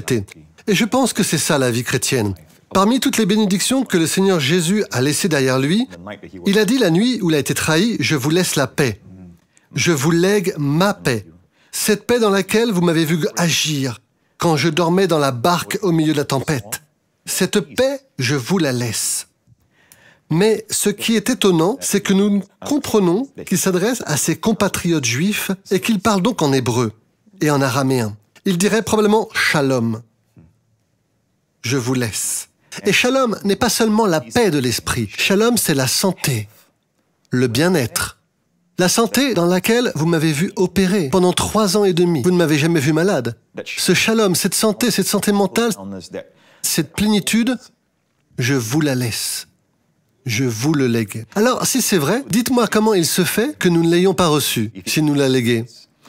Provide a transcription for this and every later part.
traité. Et je pense que c'est ça la vie chrétienne. Parmi toutes les bénédictions que le Seigneur Jésus a laissées derrière lui, il a dit la nuit où il a été trahi, « Je vous laisse la paix. Je vous lègue ma paix. Cette paix dans laquelle vous m'avez vu agir quand je dormais dans la barque au milieu de la tempête. Cette paix, je vous la laisse. » Mais ce qui est étonnant, c'est que nous comprenons qu'il s'adresse à ses compatriotes juifs et qu'il parle donc en hébreu et en araméen. Il dirait probablement « shalom ». Je vous laisse. Et shalom n'est pas seulement la paix de l'esprit. Shalom, c'est la santé, le bien-être. La santé dans laquelle vous m'avez vu opérer pendant 3 ans et demi. Vous ne m'avez jamais vu malade. Ce shalom, cette santé mentale, cette plénitude, je vous la laisse. Je vous le lègue. Alors, si c'est vrai, dites-moi comment il se fait que nous ne l'ayons pas reçu, s'il nous l'a légué.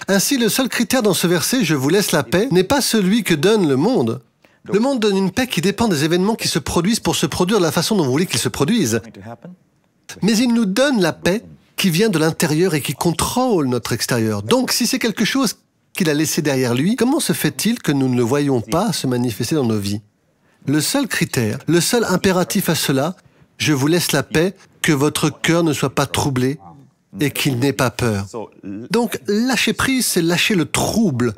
Ainsi, le seul critère dans ce verset, « Je vous laisse la paix », n'est pas celui que donne le monde. Le monde donne une paix qui dépend des événements qui se produisent pour se produire de la façon dont vous voulez qu'ils se produisent. Mais il nous donne la paix qui vient de l'intérieur et qui contrôle notre extérieur. Donc, si c'est quelque chose qu'il a laissé derrière lui, comment se fait-il que nous ne le voyons pas se manifester dans nos vies? Le seul critère, le seul impératif à cela, je vous laisse la paix, que votre cœur ne soit pas troublé et qu'il n'ait pas peur. Donc, lâcher prise, c'est lâcher le trouble,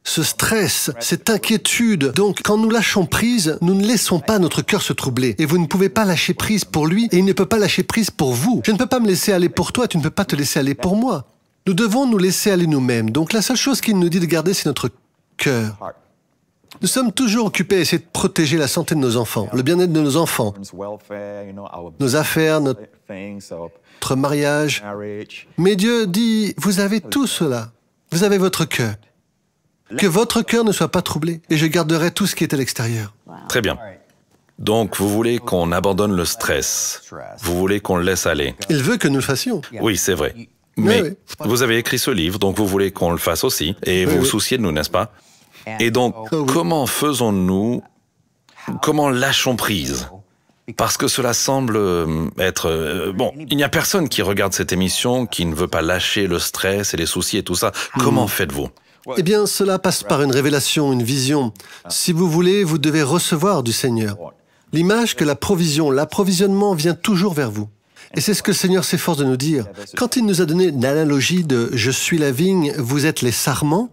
ce stress, cette inquiétude. Donc, quand nous lâchons prise, nous ne laissons pas notre cœur se troubler. Et vous ne pouvez pas lâcher prise pour lui, et il ne peut pas lâcher prise pour vous. Je ne peux pas me laisser aller pour toi, tu ne peux pas te laisser aller pour moi. Nous devons nous laisser aller nous-mêmes. Donc, la seule chose qu'il nous dit de garder, c'est notre cœur. Nous sommes toujours occupés à essayer de protéger la santé de nos enfants, le bien-être de nos enfants, nos affaires, notre mariage. Mais Dieu dit, vous avez tout cela. Vous avez votre cœur. Que votre cœur ne soit pas troublé, et je garderai tout ce qui est à l'extérieur. Très bien. Donc, vous voulez qu'on abandonne le stress. Vous voulez qu'on le laisse aller. Il veut que nous le fassions. Oui, c'est vrai. Mais vous avez écrit ce livre, donc vous voulez qu'on le fasse aussi. Et vous vous souciez de nous, n'est-ce pas? Et donc, comment faisons-nous, comment lâchons prise? Parce que cela semble être... bon, il n'y a personne qui regarde cette émission qui ne veut pas lâcher le stress et les soucis et tout ça. Comment faites-vous? Eh bien, cela passe par une révélation, une vision. Si vous voulez, vous devez recevoir du Seigneur. L'image que la provision, l'approvisionnement vient toujours vers vous. Et c'est ce que le Seigneur s'efforce de nous dire. Quand il nous a donné l'analogie de « je suis la vigne, vous êtes les sarments »,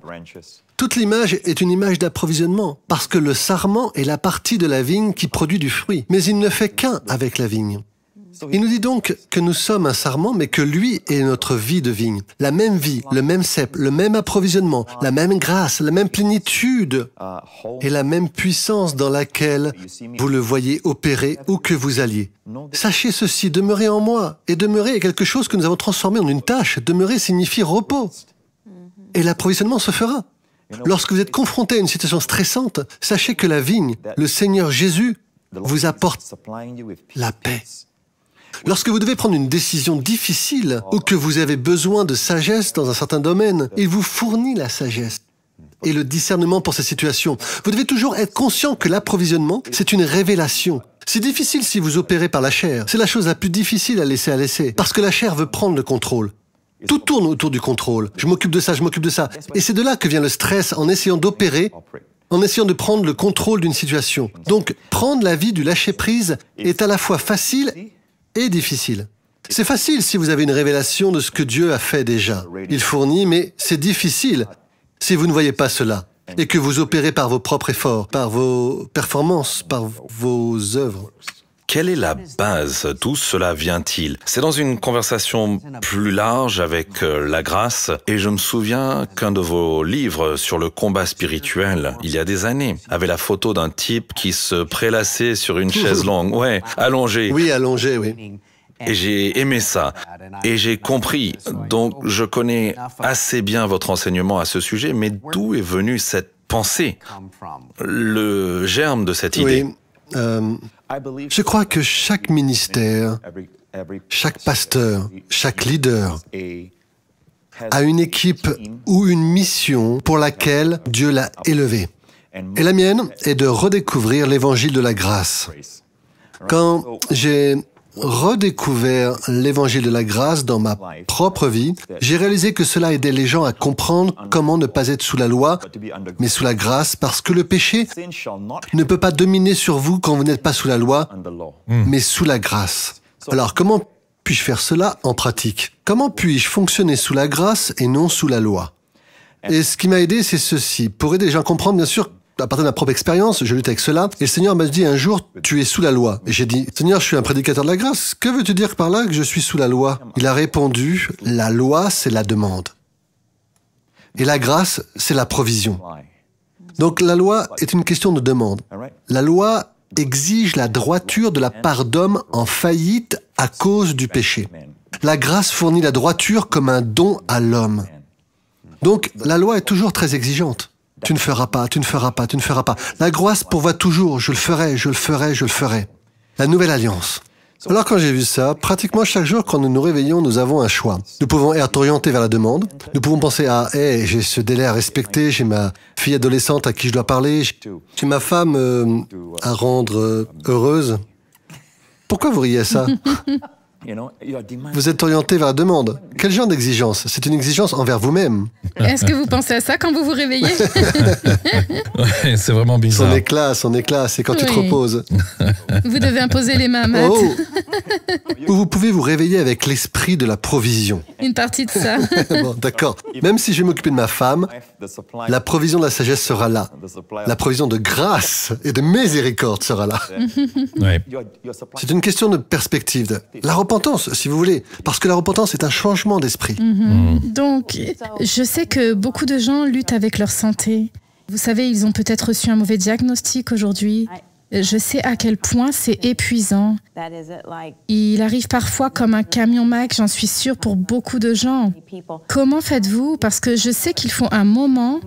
toute l'image est une image d'approvisionnement, parce que le sarment est la partie de la vigne qui produit du fruit. Mais il ne fait qu'un avec la vigne. Il nous dit donc que nous sommes un sarment, mais que lui est notre vie de vigne. La même vie, le même cep, le même approvisionnement, la même grâce, la même plénitude et la même puissance dans laquelle vous le voyez opérer où que vous alliez. Sachez ceci, demeurez en moi. Et demeurer est quelque chose que nous avons transformé en une tâche. Demeurer signifie repos. Et l'approvisionnement se fera. Lorsque vous êtes confronté à une situation stressante, sachez que la vigne, le Seigneur Jésus, vous apporte la paix. Lorsque vous devez prendre une décision difficile ou que vous avez besoin de sagesse dans un certain domaine, il vous fournit la sagesse et le discernement pour ces situations. Vous devez toujours être conscient que l'approvisionnement, c'est une révélation. C'est difficile si vous opérez par la chair. C'est la chose la plus difficile à laisser, parce que la chair veut prendre le contrôle. Tout tourne autour du contrôle. Je m'occupe de ça, je m'occupe de ça. Et c'est de là que vient le stress en essayant d'opérer, en essayant de prendre le contrôle d'une situation. Donc, prendre la vie du lâcher-prise est à la fois facile et difficile. C'est facile si vous avez une révélation de ce que Dieu a fait déjà. Il fournit, mais c'est difficile si vous ne voyez pas cela et que vous opérez par vos propres efforts, par vos performances, par vos œuvres. Quelle est la base? D'où cela vient-il? C'est dans une conversation plus large avec la grâce, et je me souviens qu'un de vos livres sur le combat spirituel, il y a des années, avait la photo d'un type qui se prélassait sur une chaise longue, ouais, allongé. Oui, allongé, oui. Et j'ai aimé ça, et j'ai compris. Donc, je connais assez bien votre enseignement à ce sujet, mais d'où est venue cette pensée, le germe de cette idée? Oui. Je crois que chaque ministère, chaque pasteur, chaque leader a une équipe ou une mission pour laquelle Dieu l'a élevé. Et la mienne est de redécouvrir l'évangile de la grâce. Quand j'ai redécouvert l'évangile de la grâce dans ma propre vie, j'ai réalisé que cela aidait les gens à comprendre comment ne pas être sous la loi, mais sous la grâce, parce que le péché ne peut pas dominer sur vous quand vous n'êtes pas sous la loi, mais sous la grâce. Alors, comment puis-je faire cela en pratique? Comment puis-je fonctionner sous la grâce et non sous la loi? Et ce qui m'a aidé, c'est ceci. Pour aider les gens à comprendre, bien sûr, à partir de ma propre expérience, je lutte avec cela. Et le Seigneur m'a dit un jour, tu es sous la loi. Et j'ai dit, Seigneur, je suis un prédicateur de la grâce. Que veux-tu dire par là que je suis sous la loi? Il a répondu, la loi, c'est la demande. Et la grâce, c'est la provision. Donc la loi est une question de demande. La loi exige la droiture de la part d'hommes en faillite à cause du péché. La grâce fournit la droiture comme un don à l'homme. Donc, la loi est toujours très exigeante. Tu ne feras pas, tu ne feras pas, tu ne feras pas. La grâce pourvoit toujours, je le ferai, je le ferai, je le ferai. La nouvelle alliance. Alors quand j'ai vu ça, pratiquement chaque jour quand nous nous réveillons, nous avons un choix. Nous pouvons être orientés vers la demande. Nous pouvons penser à, hey, j'ai ce délai à respecter, j'ai ma fille adolescente à qui je dois parler, j'ai ma femme à rendre heureuse. Pourquoi vous riez à ça? Vous êtes orienté vers la demande. Quel genre d'exigence? C'est une exigence envers vous-même. Est-ce que vous pensez à ça quand vous vous réveillez? Ouais, c'est vraiment bizarre. Son éclat, c'est quand tu te reposes. Vous devez imposer les mains à Matt. Oh. Ou vous pouvez vous réveiller avec l'esprit de la provision. Une partie de ça. Bon, d'accord. Même si je vais m'occuper de ma femme, la provision de la sagesse sera là. La provision de grâce et de miséricorde sera là. Ouais. C'est une question de perspective. La repentance, si vous voulez. Parce que la repentance est un changement d'esprit. Donc, je sais que beaucoup de gens luttent avec leur santé. Vous savez, ils ont peut-être reçu un mauvais diagnostic aujourd'hui. Je sais à quel point c'est épuisant. Il arrive parfois comme un camion Mac, j'en suis sûre, pour beaucoup de gens. Comment faites-vous? Parce que je sais qu'il faut un moment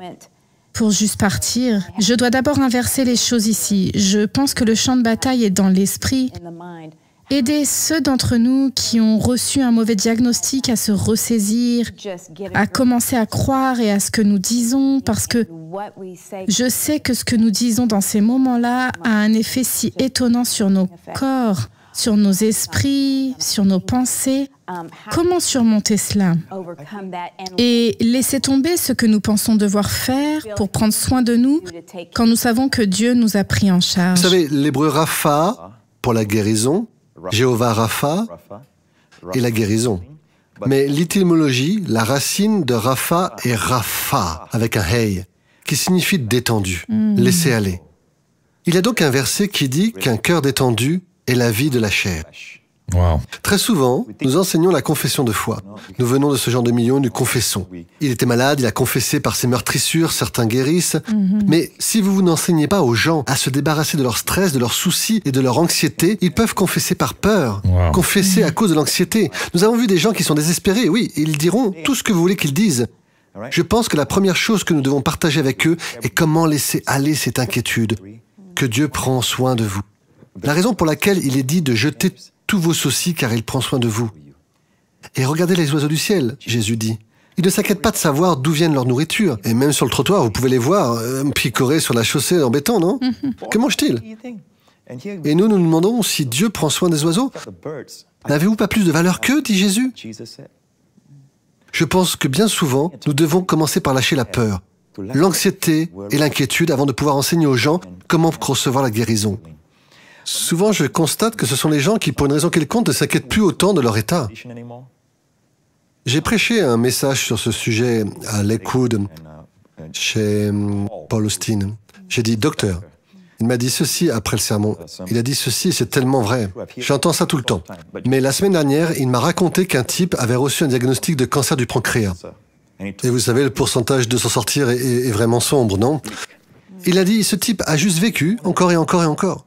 pour juste partir. Je dois d'abord inverser les choses ici. Je pense que le champ de bataille est dans l'esprit. Aider ceux d'entre nous qui ont reçu un mauvais diagnostic à se ressaisir, à commencer à croire et à ce que nous disons, parce que je sais que ce que nous disons dans ces moments-là a un effet si étonnant sur nos corps, sur nos esprits, sur nos pensées. Comment surmonter cela? Et laisser tomber ce que nous pensons devoir faire pour prendre soin de nous quand nous savons que Dieu nous a pris en charge. Vous savez, l'hébreu Rapha, pour la guérison, Jéhovah Rapha et la guérison. Mais l'étymologie, la racine de Rapha est Rapha, avec un hey, qui signifie détendu, laisser aller. Il y a donc un verset qui dit qu'un cœur détendu est la vie de la chair. Wow. Très souvent, nous enseignons la confession de foi. Nous venons de ce genre de milieu, nous confessons. Il était malade, il a confessé par ses meurtrissures, certains guérissent. Mais si vous n'enseignez pas aux gens à se débarrasser de leur stress, de leurs soucis et de leur anxiété, ils peuvent confesser par peur, confesser à cause de l'anxiété. Nous avons vu des gens qui sont désespérés, oui, ils diront tout ce que vous voulez qu'ils disent. Je pense que la première chose que nous devons partager avec eux est comment laisser aller cette inquiétude, que Dieu prend soin de vous. La raison pour laquelle il est dit de jeter tous vos soucis car il prend soin de vous. Et regardez les oiseaux du ciel, Jésus dit. Ils ne s'inquiètent pas de savoir d'où viennent leur nourriture. Et même sur le trottoir, vous pouvez les voir picorer sur la chaussée en béton, non? Que mangent-ils? Et nous nous demandons si Dieu prend soin des oiseaux. N'avez-vous pas plus de valeur qu'eux, dit Jésus? Je pense que bien souvent, nous devons commencer par lâcher la peur, l'anxiété et l'inquiétude avant de pouvoir enseigner aux gens comment recevoir la guérison. Souvent, je constate que ce sont les gens qui, pour une raison quelconque, ne s'inquiètent plus autant de leur état. J'ai prêché un message sur ce sujet à Lakewood, chez Paul Austin. J'ai dit, docteur, il m'a dit ceci après le sermon. Il a dit ceci, c'est tellement vrai. J'entends ça tout le temps. Mais la semaine dernière, il m'a raconté qu'un type avait reçu un diagnostic de cancer du pancréas. Et vous savez, le pourcentage de s'en sortir est vraiment sombre, non? Il a dit, ce type a juste vécu, encore et encore et encore.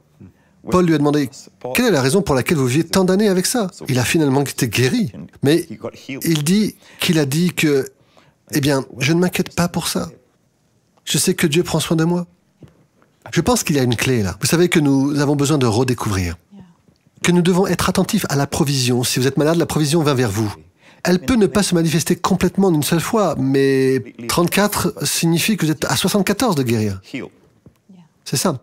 Paul lui a demandé, quelle est la raison pour laquelle vous viviez tant d'années avec ça? Il a finalement été guéri. Mais il dit qu'il a dit que, eh bien, je ne m'inquiète pas pour ça. Je sais que Dieu prend soin de moi. Je pense qu'il y a une clé là. Vous savez que nous avons besoin de redécouvrir. Que nous devons être attentifs à la provision. Si vous êtes malade, la provision va vers vous. Elle peut ne pas se manifester complètement d'une seule fois, mais 34 signifie que vous êtes à 74 de guérir. C'est ça.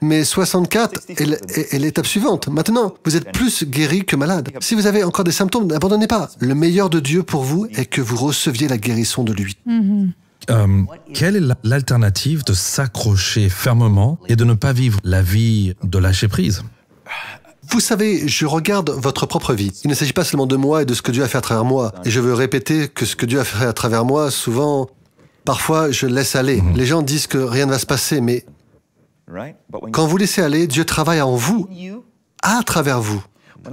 Mais 64 est l'étape suivante. Maintenant, vous êtes plus guéri que malade. Si vous avez encore des symptômes, n'abandonnez pas. Le meilleur de Dieu pour vous est que vous receviez la guérison de lui. Quelle est l'alternative de s'accrocher fermement et de ne pas vivre la vie de lâcher prise? Vous savez, je regarde votre propre vie. Il ne s'agit pas seulement de moi et de ce que Dieu a fait à travers moi. Et je veux répéter que ce que Dieu a fait à travers moi, souvent, parfois, je laisse aller. Les gens disent que rien ne va se passer, mais quand vous laissez aller, Dieu travaille en vous, à travers vous.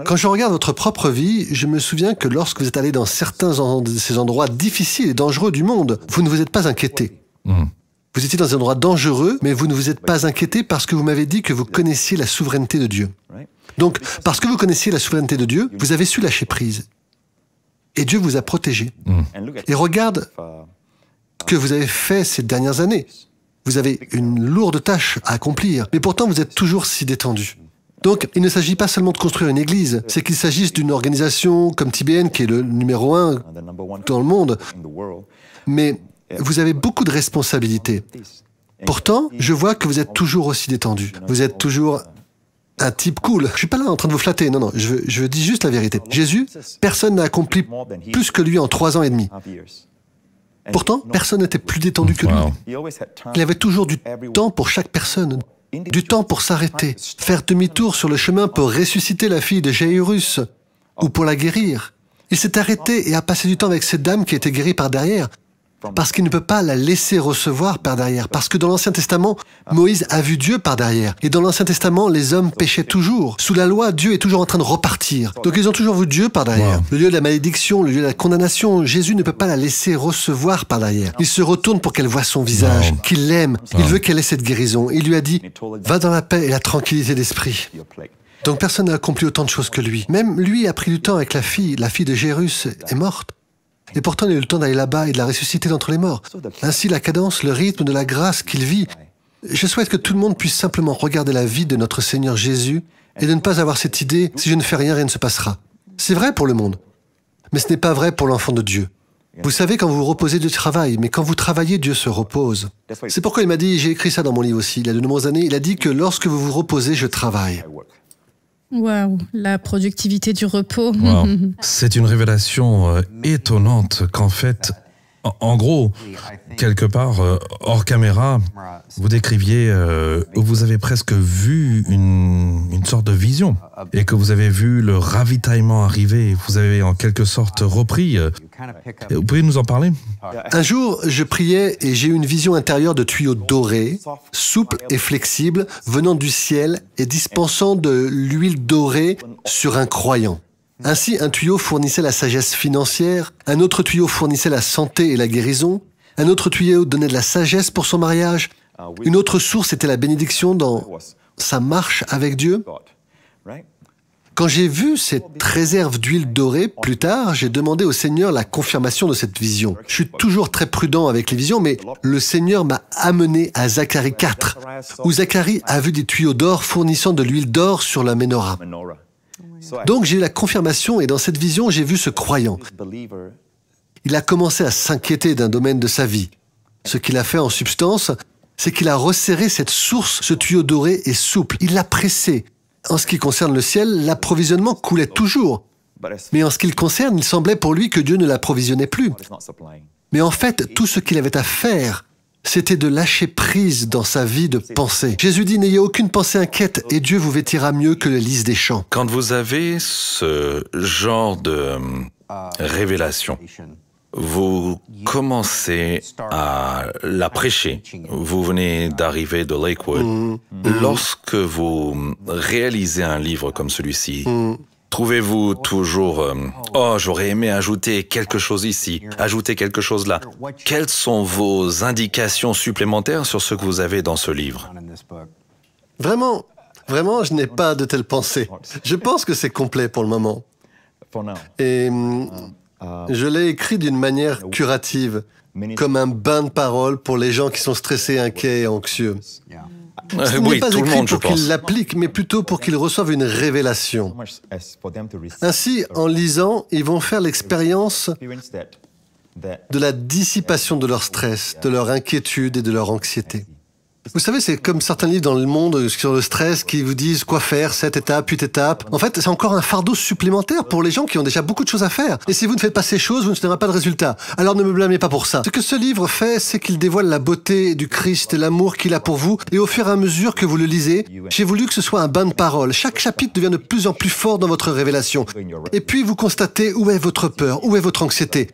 Quand je regarde votre propre vie, je me souviens que lorsque vous êtes allé dans certains de ces endroits difficiles et dangereux du monde, vous ne vous êtes pas inquiété. Vous étiez dans un endroit dangereux, mais vous ne vous êtes pas inquiété parce que vous m'avez dit que vous connaissiez la souveraineté de Dieu. Donc, parce que vous connaissiez la souveraineté de Dieu, vous avez su lâcher prise. Et Dieu vous a protégé. Et regarde ce que vous avez fait ces dernières années. Vous avez une lourde tâche à accomplir, mais pourtant vous êtes toujours si détendu. Donc, il ne s'agit pas seulement de construire une église, c'est qu'il s'agisse d'une organisation comme TBN, qui est le numéro 1 dans le monde, mais vous avez beaucoup de responsabilités. Pourtant, je vois que vous êtes toujours aussi détendu. Vous êtes toujours un type cool. Je suis pas là en train de vous flatter, non, je dis juste la vérité. Jésus, personne n'a accompli plus que lui en 3 ans et demi. Pourtant, personne n'était plus détendu que lui. Il avait toujours du temps pour chaque personne, du temps pour s'arrêter, faire demi-tour sur le chemin pour ressusciter la fille de Jairus ou pour la guérir. Il s'est arrêté et a passé du temps avec cette dame qui a été guérie par derrière, parce qu'il ne peut pas la laisser recevoir par derrière, parce que dans l'Ancien Testament, Moïse a vu Dieu par derrière, et dans l'Ancien Testament, les hommes péchaient toujours. Sous la loi, Dieu est toujours en train de repartir. Donc ils ont toujours vu Dieu par derrière. Le lieu de la malédiction, le lieu de la condamnation, Jésus ne peut pas la laisser recevoir par derrière. Il se retourne pour qu'elle voie son visage, qu'il l'aime, il veut qu'elle ait cette guérison. Il lui a dit, va dans la paix et la tranquillité d'esprit. Donc personne n'a accompli autant de choses que lui. Même lui a pris du temps avec la fille de Jairus est morte. Et pourtant, il a eu le temps d'aller là-bas et de la ressusciter d'entre les morts. Ainsi, la cadence, le rythme de la grâce qu'il vit. Je souhaite que tout le monde puisse simplement regarder la vie de notre Seigneur Jésus et de ne pas avoir cette idée, si je ne fais rien, rien ne se passera. C'est vrai pour le monde, mais ce n'est pas vrai pour l'enfant de Dieu. Vous savez, quand vous vous reposez, Dieu travaille, mais quand vous travaillez, Dieu se repose. C'est pourquoi il m'a dit, j'ai écrit ça dans mon livre aussi, il y a de nombreuses années, il a dit que lorsque vous vous reposez, je travaille. Waouh, la productivité du repos. Wow. C'est une révélation étonnante qu'en fait, en gros, quelque part, hors caméra, vous décriviez, vous avez presque vu une sorte de vision et que vous avez vu le ravitaillement arriver, vous avez en quelque sorte repris. Vous pouvez nous en parler? Un jour, je priais et j'ai eu une vision intérieure de tuyaux dorés, souples et flexibles, venant du ciel et dispensant de l'huile dorée sur un croyant. Ainsi, un tuyau fournissait la sagesse financière, un autre tuyau fournissait la santé et la guérison, un autre tuyau donnait de la sagesse pour son mariage, une autre source était la bénédiction dans sa marche avec Dieu. Quand j'ai vu cette réserve d'huile dorée, plus tard, j'ai demandé au Seigneur la confirmation de cette vision. Je suis toujours très prudent avec les visions, mais le Seigneur m'a amené à Zacharie 4, où Zacharie a vu des tuyaux d'or fournissant de l'huile d'or sur la menorah. Donc j'ai eu la confirmation et dans cette vision, j'ai vu ce croyant. Il a commencé à s'inquiéter d'un domaine de sa vie. Ce qu'il a fait en substance, c'est qu'il a resserré cette source, ce tuyau doré et souple. Il l'a pressé. En ce qui concerne le ciel, l'approvisionnement coulait toujours. Mais en ce qui le concerne, il semblait pour lui que Dieu ne l'approvisionnait plus. Mais en fait, tout ce qu'il avait à faire, c'était de lâcher prise dans sa vie de pensée. Jésus dit, n'ayez aucune pensée inquiète et Dieu vous vêtira mieux que le lys des champs. Quand vous avez ce genre de révélation, vous commencez à la prêcher. Vous venez d'arriver de Lakewood. Lorsque vous réalisez un livre comme celui-ci, trouvez-vous toujours « Oh, j'aurais aimé ajouter quelque chose ici, ajouter quelque chose là ». Quelles sont vos indications supplémentaires sur ce que vous avez dans ce livre? Vraiment, je n'ai pas de telles pensées. Je pense que c'est complet pour le moment. Et je l'ai écrit d'une manière curative, comme un bain de parole pour les gens qui sont stressés, inquiets et anxieux. Ce n'est pas écrit pour qu'ils l'appliquent, mais plutôt pour qu'ils reçoivent une révélation. Ainsi, en lisant, ils vont faire l'expérience de la dissipation de leur stress, de leur inquiétude et de leur anxiété. Vous savez, c'est comme certains livres dans le monde sur le stress qui vous disent quoi faire, 7 étapes, 8 étapes. En fait, c'est encore un fardeau supplémentaire pour les gens qui ont déjà beaucoup de choses à faire. Et si vous ne faites pas ces choses, vous n'aurez pas de résultat. Alors ne me blâmez pas pour ça. Ce que ce livre fait, c'est qu'il dévoile la beauté du Christ et l'amour qu'il a pour vous. Et au fur et à mesure que vous le lisez, j'ai voulu que ce soit un bain de paroles. Chaque chapitre devient de plus en plus fort dans votre révélation. Et puis vous constatez où est votre peur, où est votre anxiété.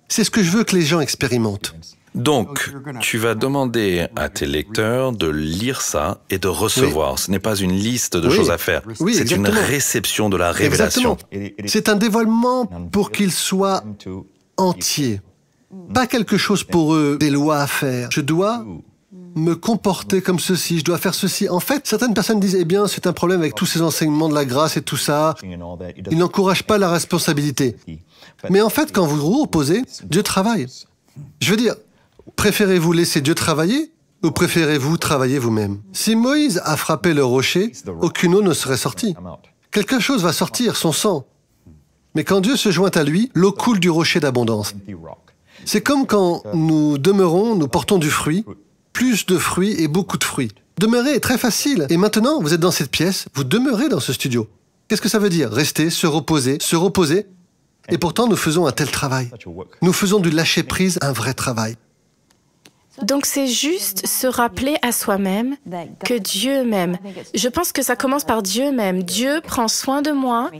C'est ce que je veux que les gens expérimentent. Donc, tu vas demander à tes lecteurs de lire ça et de recevoir. Ce n'est pas une liste de choses à faire. Oui, c'est une réception de la révélation. Exactement. C'est un dévoilement pour qu'ils soient entiers. Pas quelque chose pour eux, des lois à faire. Je dois me comporter comme ceci, je dois faire ceci. En fait, certaines personnes disent, eh bien, c'est un problème avec tous ces enseignements de la grâce et tout ça. Ils n'encouragent pas la responsabilité. Mais en fait, quand vous vous reposez, Dieu travaille. Je veux dire, préférez-vous laisser Dieu travailler ou préférez-vous travailler vous-même? Si Moïse a frappé le rocher, aucune eau ne serait sortie. Quelque chose va sortir, son sang. Mais quand Dieu se joint à lui, l'eau coule du rocher d'abondance. C'est comme quand nous demeurons, nous portons du fruit, plus de fruits et beaucoup de fruits. Demeurer est très facile. Et maintenant, vous êtes dans cette pièce, vous demeurez dans ce studio. Qu'est-ce que ça veut dire? Rester, se reposer, se reposer. Et pourtant, nous faisons un tel travail. Nous faisons du lâcher-prise un vrai travail. Donc c'est juste se rappeler à soi-même que Dieu m'aime. Je pense que ça commence par Dieu m'aime. Dieu prend soin de moi.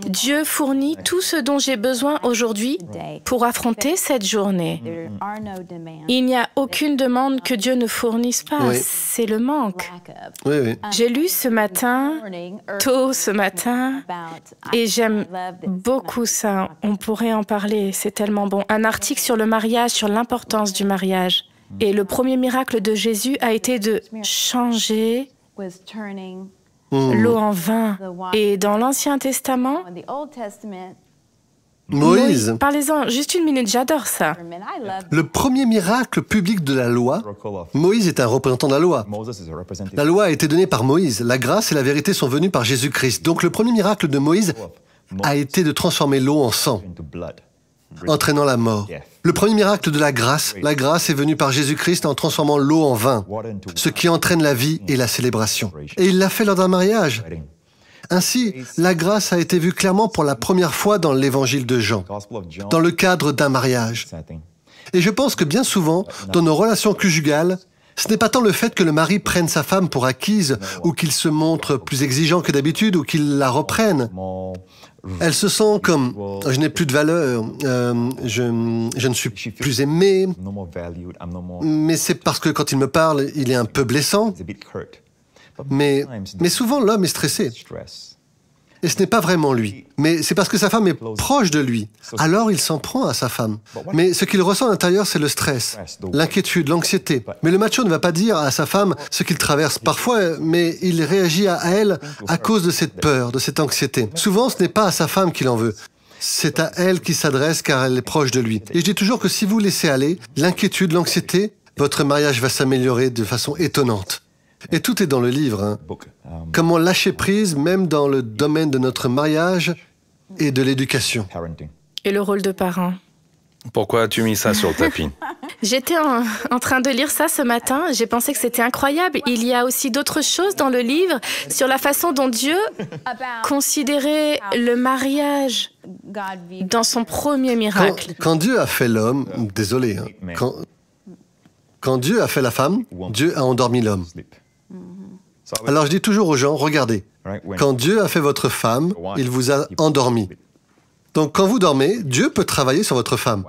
Dieu fournit tout ce dont j'ai besoin aujourd'hui pour affronter cette journée. Il n'y a aucune demande que Dieu ne fournisse pas. C'est le manque. Oui. J'ai lu ce matin, tôt ce matin, et j'aime beaucoup ça. On pourrait en parler, c'est tellement bon. Un article sur le mariage, sur l'importance du mariage. Et le premier miracle de Jésus a été de changer l'eau en vin. Et dans l'Ancien Testament, Moïse, parlez-en juste une minute, j'adore ça. Le premier miracle public de la loi, Moïse est un représentant de la loi. La loi a été donnée par Moïse. La grâce et la vérité sont venues par Jésus-Christ. Donc le premier miracle de Moïse a été de transformer l'eau en sang, entraînant la mort. Le premier miracle de la grâce est venue par Jésus-Christ en transformant l'eau en vin, ce qui entraîne la vie et la célébration. Et il l'a fait lors d'un mariage. Ainsi, la grâce a été vue clairement pour la première fois dans l'évangile de Jean, dans le cadre d'un mariage. Et je pense que bien souvent, dans nos relations conjugales, ce n'est pas tant le fait que le mari prenne sa femme pour acquise, ou qu'il se montre plus exigeant que d'habitude, ou qu'il la reprenne. Elle se sent comme « je n'ai plus de valeur, je ne suis plus aimé », mais c'est parce que quand il me parle, il est un peu blessant. Mais souvent, l'homme est stressé. Et ce n'est pas vraiment lui. Mais c'est parce que sa femme est proche de lui. Alors il s'en prend à sa femme. Mais ce qu'il ressent à l'intérieur, c'est le stress, l'inquiétude, l'anxiété. Mais le macho ne va pas dire à sa femme ce qu'il traverse parfois, mais il réagit à elle à cause de cette peur, de cette anxiété. Souvent, ce n'est pas à sa femme qu'il en veut. C'est à elle qu'il s'adresse car elle est proche de lui. Et je dis toujours que si vous laissez aller l'inquiétude, l'anxiété, votre mariage va s'améliorer de façon étonnante. Et tout est dans le livre. Hein. Comment lâcher prise, même dans le domaine de notre mariage et de l'éducation. Et le rôle de parent. Pourquoi as-tu mis ça sur le tapis? J'étais en train de lire ça ce matin. J'ai pensé que c'était incroyable. Il y a aussi d'autres choses dans le livre sur la façon dont Dieu considérait le mariage dans son premier miracle. Quand Dieu a fait l'homme, désolé, hein, quand Dieu a fait la femme, Dieu a endormi l'homme. Alors je dis toujours aux gens, regardez, quand Dieu a fait votre femme, il vous a endormi. Donc quand vous dormez, Dieu peut travailler sur votre femme.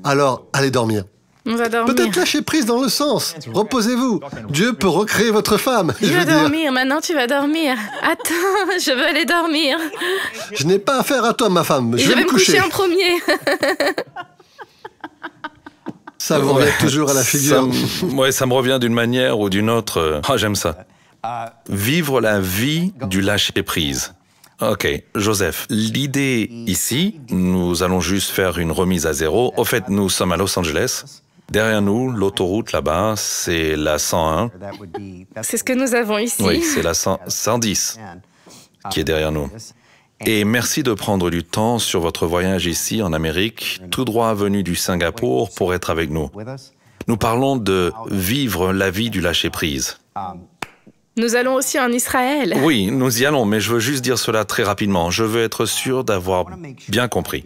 Alors, allez dormir. On va dormir. Peut-être lâcher prise dans le sens. Reposez-vous. Dieu peut recréer votre femme. Je veux dormir, maintenant tu vas dormir. Attends, je veux aller dormir. Je n'ai pas affaire à toi, ma femme. Je vais me coucher en premier. Ça vous revient toujours à la figure. Ça me revient d'une manière ou d'une autre. J'aime ça. Vivre la vie du lâcher-prise. Ok, Joseph, l'idée ici, nous allons juste faire une remise à zéro. Au fait, nous sommes à Los Angeles. Derrière nous, l'autoroute là-bas, c'est la 101. C'est ce que nous avons ici. Oui, c'est la 110 qui est derrière nous. Et merci de prendre du temps sur votre voyage ici en Amérique, tout droit venu du Singapour pour être avec nous. Nous parlons de vivre la vie du lâcher-prise. Nous allons aussi en Israël. Oui, nous y allons, mais je veux juste dire cela très rapidement. Je veux être sûr d'avoir bien compris.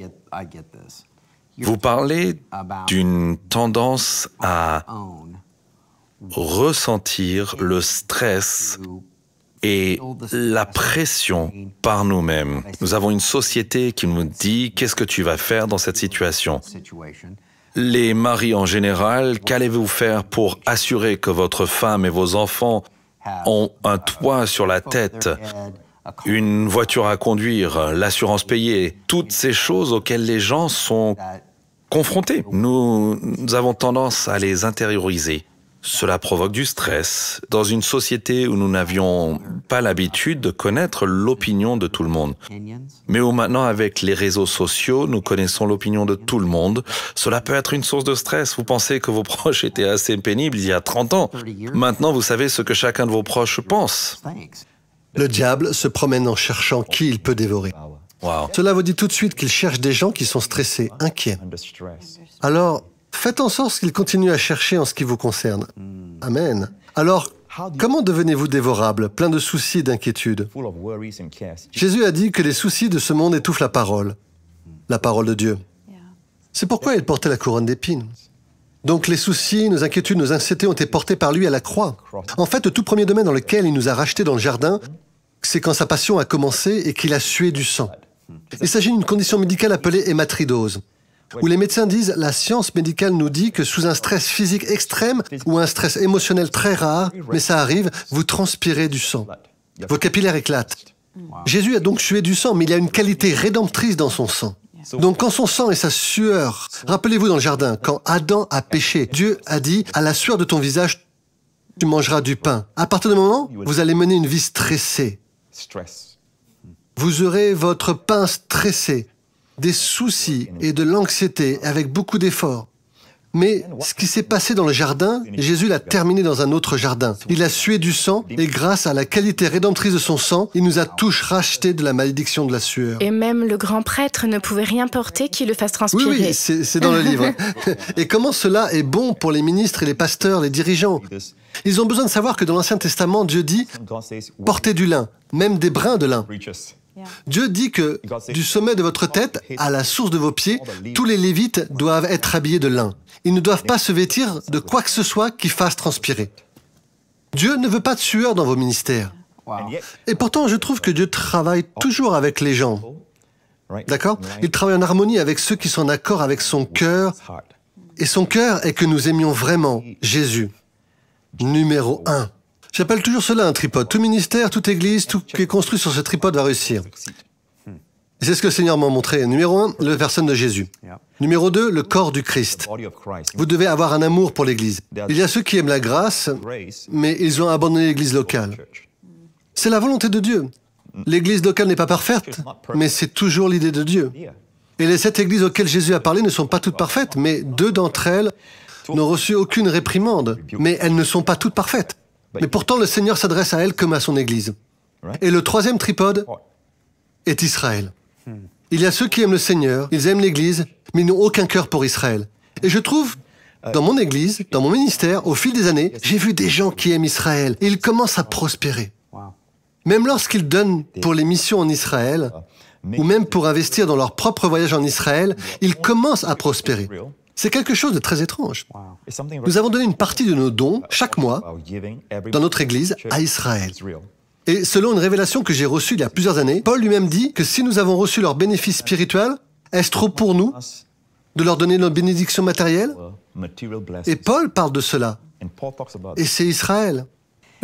Vous parlez d'une tendance à ressentir le stress et la pression par nous-mêmes. Nous avons une société qui nous dit « Qu'est-ce que tu vas faire dans cette situation ?» Les maris en général, qu'allez-vous faire pour assurer que votre femme et vos enfants ont un toit sur la tête, une voiture à conduire, l'assurance payée, toutes ces choses auxquelles les gens sont confrontés. Nous avons tendance à les intérioriser. Cela provoque du stress dans une société où nous n'avions pas l'habitude de connaître l'opinion de tout le monde. Mais où maintenant, avec les réseaux sociaux, nous connaissons l'opinion de tout le monde. Cela peut être une source de stress. Vous pensez que vos proches étaient assez pénibles il y a 30 ans. Maintenant, vous savez ce que chacun de vos proches pense. Le diable se promène en cherchant qui il peut dévorer. Wow. Cela vous dit tout de suite qu'il cherche des gens qui sont stressés, inquiets. Alors, faites en sorte qu'il continue à chercher en ce qui vous concerne. Amen. Alors, comment devenez-vous dévorable, plein de soucis et d'inquiétudes? Jésus a dit que les soucis de ce monde étouffent la parole de Dieu. C'est pourquoi il portait la couronne d'épines. Donc les soucis, nos inquiétudes, nos anxiétés ont été portés par lui à la croix. En fait, le tout premier domaine dans lequel il nous a rachetés dans le jardin, c'est quand sa passion a commencé et qu'il a sué du sang. Il s'agit d'une condition médicale appelée hématridose, où les médecins disent « la science médicale nous dit que sous un stress physique extrême ou un stress émotionnel très rare, mais ça arrive, vous transpirez du sang. Vos capillaires éclatent. » Jésus a donc sué du sang, mais il y a une qualité rédemptrice dans son sang. Donc quand son sang et sa sueur, rappelez-vous dans le jardin, quand Adam a péché, Dieu a dit « à la sueur de ton visage, tu mangeras du pain. » À partir du moment, vous allez mener une vie stressée. Vous aurez votre pain stressé, des soucis et de l'anxiété avec beaucoup d'efforts. Mais ce qui s'est passé dans le jardin, Jésus l'a terminé dans un autre jardin. Il a sué du sang et grâce à la qualité rédemptrice de son sang, il nous a tous rachetés de la malédiction de la sueur. Et même le grand prêtre ne pouvait rien porter qui le fasse transpirer. Oui, c'est dans le livre. Et comment cela est bon pour les ministres et les pasteurs, les dirigeants? Ils ont besoin de savoir que dans l'Ancien Testament, Dieu dit « portez du lin, même des brins de lin ». Dieu dit que du sommet de votre tête à la source de vos pieds, tous les Lévites doivent être habillés de lin. Ils ne doivent pas se vêtir de quoi que ce soit qui fasse transpirer. Dieu ne veut pas de sueur dans vos ministères. Et pourtant, je trouve que Dieu travaille toujours avec les gens. D'accord? Il travaille en harmonie avec ceux qui sont en accord avec son cœur. Et son cœur est que nous aimions vraiment Jésus. Numéro 1. J'appelle toujours cela un tripode. Tout ministère, toute église, tout qui est construit sur ce tripode va réussir. Et c'est ce que le Seigneur m'a montré. Numéro 1, la personne de Jésus. Numéro 2, le corps du Christ. Vous devez avoir un amour pour l'église. Il y a ceux qui aiment la grâce, mais ils ont abandonné l'église locale. C'est la volonté de Dieu. L'église locale n'est pas parfaite, mais c'est toujours l'idée de Dieu. Et les 7 églises auxquelles Jésus a parlé ne sont pas toutes parfaites, mais 2 d'entre elles n'ont reçu aucune réprimande, mais elles ne sont pas toutes parfaites. Mais pourtant, le Seigneur s'adresse à elle comme à son Église. Et le 3e tripode est Israël. Il y a ceux qui aiment le Seigneur, ils aiment l'Église, mais ils n'ont aucun cœur pour Israël. Et je trouve, dans mon Église, dans mon ministère, au fil des années, j'ai vu des gens qui aiment Israël. Et ils commencent à prospérer. Même lorsqu'ils donnent pour les missions en Israël, ou même pour investir dans leur propre voyage en Israël, ils commencent à prospérer. C'est quelque chose de très étrange. Nous avons donné une partie de nos dons, chaque mois, dans notre Église, à Israël. Et selon une révélation que j'ai reçue il y a plusieurs années, Paul lui-même dit que si nous avons reçu leurs bénéfices spirituels, est-ce trop pour nous de leur donner nos bénédictions matérielles? Et Paul parle de cela. Et c'est Israël.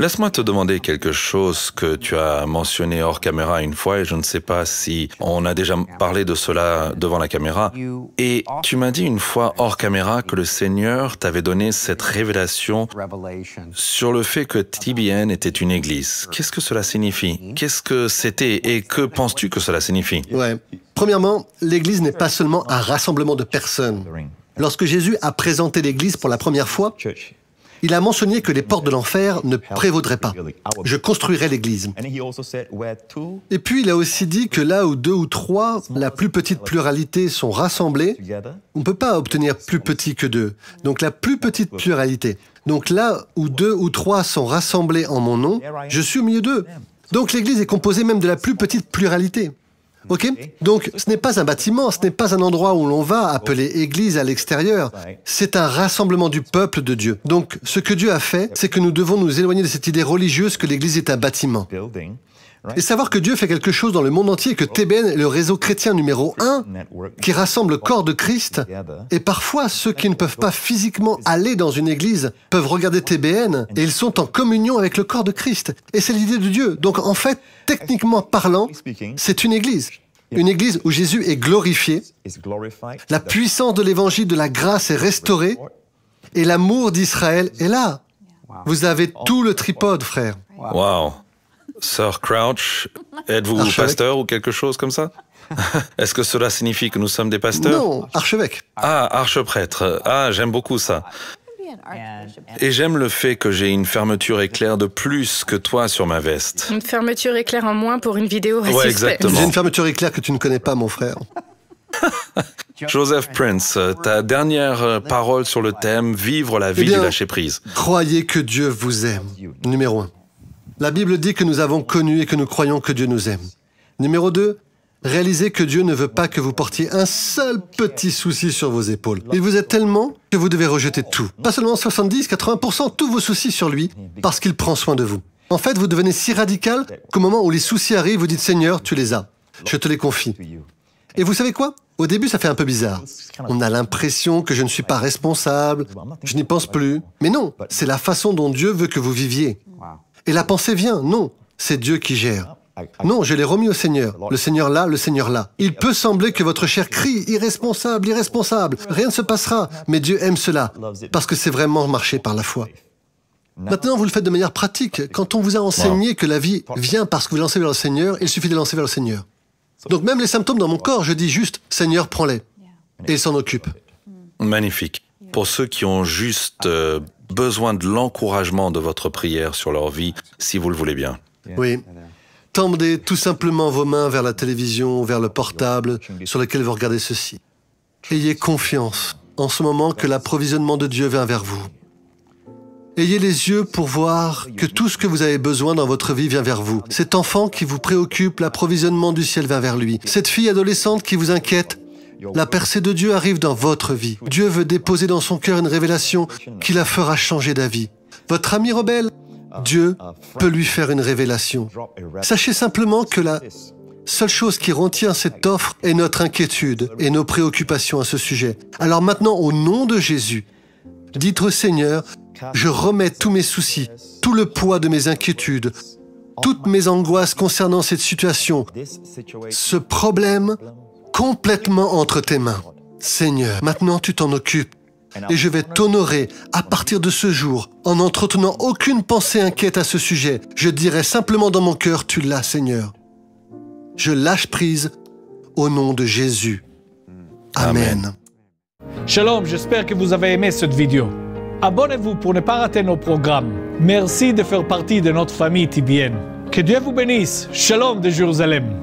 Laisse-moi te demander quelque chose que tu as mentionné hors caméra une fois, et je ne sais pas si on a déjà parlé de cela devant la caméra. Et tu m'as dit une fois hors caméra que le Seigneur t'avait donné cette révélation sur le fait que TBN était une église. Qu'est-ce que cela signifie? Qu'est-ce que c'était et que penses-tu que cela signifie? Ouais. Premièrement, l'église n'est pas seulement un rassemblement de personnes. Lorsque Jésus a présenté l'église pour la première fois, Il a mentionné que les portes de l'enfer ne prévaudraient pas. Je construirai l'Église. Et puis il a aussi dit que là où 2 ou 3, la plus petite pluralité, sont rassemblés, on ne peut pas obtenir plus petit que 2. Donc la plus petite pluralité. Donc là où 2 ou 3 sont rassemblés en mon nom, je suis au milieu d'eux. Donc l'Église est composée même de la plus petite pluralité. Ok? Donc, ce n'est pas un bâtiment, ce n'est pas un endroit où l'on va appeler église à l'extérieur. C'est un rassemblement du peuple de Dieu. Donc, ce que Dieu a fait, c'est que nous devons nous éloigner de cette idée religieuse que l'église est un bâtiment. Et savoir que Dieu fait quelque chose dans le monde entier, que TBN est le réseau chrétien numéro 1 qui rassemble le corps de Christ. Et parfois, ceux qui ne peuvent pas physiquement aller dans une église peuvent regarder TBN et ils sont en communion avec le corps de Christ. Et c'est l'idée de Dieu. Donc en fait, techniquement parlant, c'est une église. Une église où Jésus est glorifié, la puissance de l'évangile de la grâce est restaurée et l'amour d'Israël est là. Vous avez tout le tripode, frère. Wow. Sœur Crouch, êtes-vous pasteur ou quelque chose comme ça? Est-ce que cela signifie que nous sommes des pasteurs? Non, archevêque. Ah, archeprêtre. Ah, j'aime beaucoup ça. Et j'aime le fait que j'ai une fermeture éclair de plus que toi sur ma veste. Une fermeture éclair en moins pour une vidéo. Ouais, exactement. J'ai une fermeture éclair que tu ne connais pas, mon frère. Joseph Prince, ta dernière parole sur le thème « Vivre la vie du lâcher-prise ». Croyez que Dieu vous aime. Numéro 1. La Bible dit que nous avons connu et que nous croyons que Dieu nous aime. Numéro 2, réalisez que Dieu ne veut pas que vous portiez un seul petit souci sur vos épaules. Il vous aime tellement que vous devez rejeter tout. Pas seulement 70, 80%, tous vos soucis sur lui, parce qu'il prend soin de vous. En fait, vous devenez si radical qu'au moment où les soucis arrivent, vous dites « Seigneur, tu les as. Je te les confie. » Et vous savez quoi? Au début, ça fait un peu bizarre. On a l'impression que je ne suis pas responsable, je n'y pense plus. Mais non, c'est la façon dont Dieu veut que vous viviez. Et la pensée vient, non, c'est Dieu qui gère. Non, je l'ai remis au Seigneur. Le Seigneur là, le Seigneur là. Il peut sembler que votre chair crie, irresponsable, irresponsable. Rien ne se passera, mais Dieu aime cela, parce que c'est vraiment marcher par la foi. Maintenant, vous le faites de manière pratique. Quand on vous a enseigné que la vie vient parce que vous lancez vers le Seigneur, il suffit de lancer vers le Seigneur. Donc même les symptômes dans mon corps, je dis juste, Seigneur, prends-les. Et il s'en occupe. Magnifique. Pour ceux qui ont juste besoin de l'encouragement de votre prière sur leur vie, si vous le voulez bien. Oui. Tendez tout simplement vos mains vers la télévision, vers le portable sur lequel vous regardez ceci. Ayez confiance en ce moment que l'approvisionnement de Dieu vient vers vous. Ayez les yeux pour voir que tout ce que vous avez besoin dans votre vie vient vers vous. Cet enfant qui vous préoccupe, l'approvisionnement du ciel vient vers lui. Cette fille adolescente qui vous inquiète, la percée de Dieu arrive dans votre vie. Dieu veut déposer dans son cœur une révélation qui la fera changer d'avis. Votre ami rebelle, Dieu peut lui faire une révélation. Sachez simplement que la seule chose qui retient cette offre est notre inquiétude et nos préoccupations à ce sujet. Alors maintenant, au nom de Jésus, dites au Seigneur, je remets tous mes soucis, tout le poids de mes inquiétudes, toutes mes angoisses concernant cette situation, ce problème complètement entre tes mains. Seigneur, maintenant tu t'en occupes et je vais t'honorer à partir de ce jour en n'entretenant aucune pensée inquiète à ce sujet. Je dirai simplement dans mon cœur, tu l'as, Seigneur. Je lâche prise au nom de Jésus. Amen. Shalom, j'espère que vous avez aimé cette vidéo. Abonnez-vous pour ne pas rater nos programmes. Merci de faire partie de notre famille TBN. Que Dieu vous bénisse. Shalom de Jérusalem.